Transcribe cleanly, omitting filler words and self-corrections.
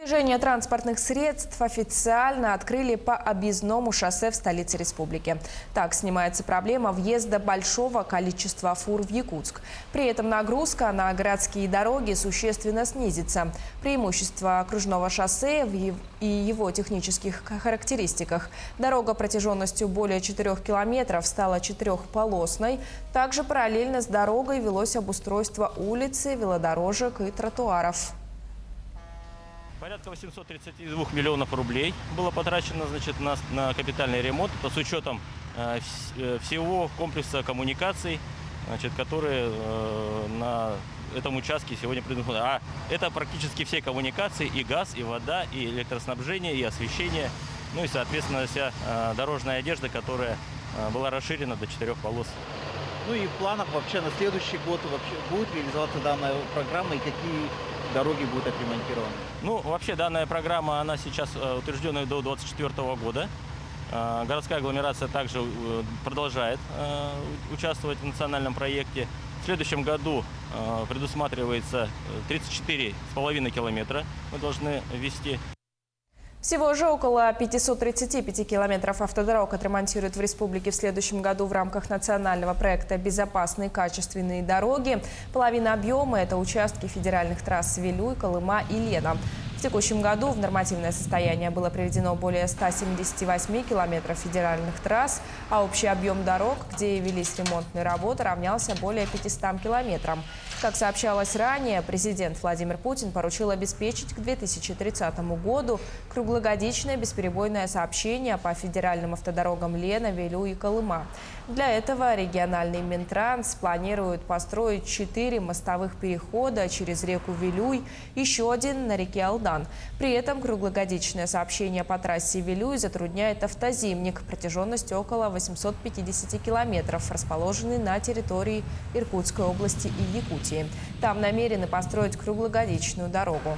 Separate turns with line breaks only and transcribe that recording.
Движение транспортных средств официально открыли по объездному шоссе в столице республики. Так снимается проблема въезда большого количества фур в Якутск. При этом нагрузка на городские дороги существенно снизится. Преимущество окружного шоссе и его технических характеристиках. Дорога протяженностью более 4 километров стала четырехполосной. Также параллельно с дорогой велось обустройство улицы, велодорожек и тротуаров.
Порядка 832 миллионов рублей было потрачено, на капитальный ремонт, с учетом всего комплекса коммуникаций, которые на этом участке сегодня предусмотрены. А это практически все коммуникации: и газ, и вода, и электроснабжение, и освещение, ну и, соответственно, вся дорожная одежда, которая была расширена до 4 полос.
Ну и в планах вообще на следующий год будет реализоваться данная программа и какие дороги будут отремонтированы?
Ну, вообще данная программа, она сейчас утверждена до 2024 года. Городская агломерация также продолжает участвовать в национальном проекте. В следующем году предусматривается 34,5 километра мы должны ввести.
Всего же около 535 километров автодорог отремонтируют в республике в следующем году в рамках национального проекта «Безопасные качественные дороги». Половина объема – это участки федеральных трасс Вилюй, Колыма и Лена. В текущем году в нормативное состояние было приведено более 178 километров федеральных трасс, а общий объем дорог, где велись ремонтные работы, равнялся более 500 километрам. Как сообщалось ранее, президент Владимир Путин поручил обеспечить к 2030 году круглогодичное бесперебойное сообщение по федеральным автодорогам Лена, Вилюй и Колыма. Для этого региональный Минтранс планирует построить 4 мостовых перехода через реку Вилюй, еще один на реке Алдан. При этом круглогодичное сообщение по трассе Вилюй затрудняет автозимник протяженностью около 850 километров, расположенный на территории Иркутской области и Якутии. Там намерены построить круглогодичную дорогу.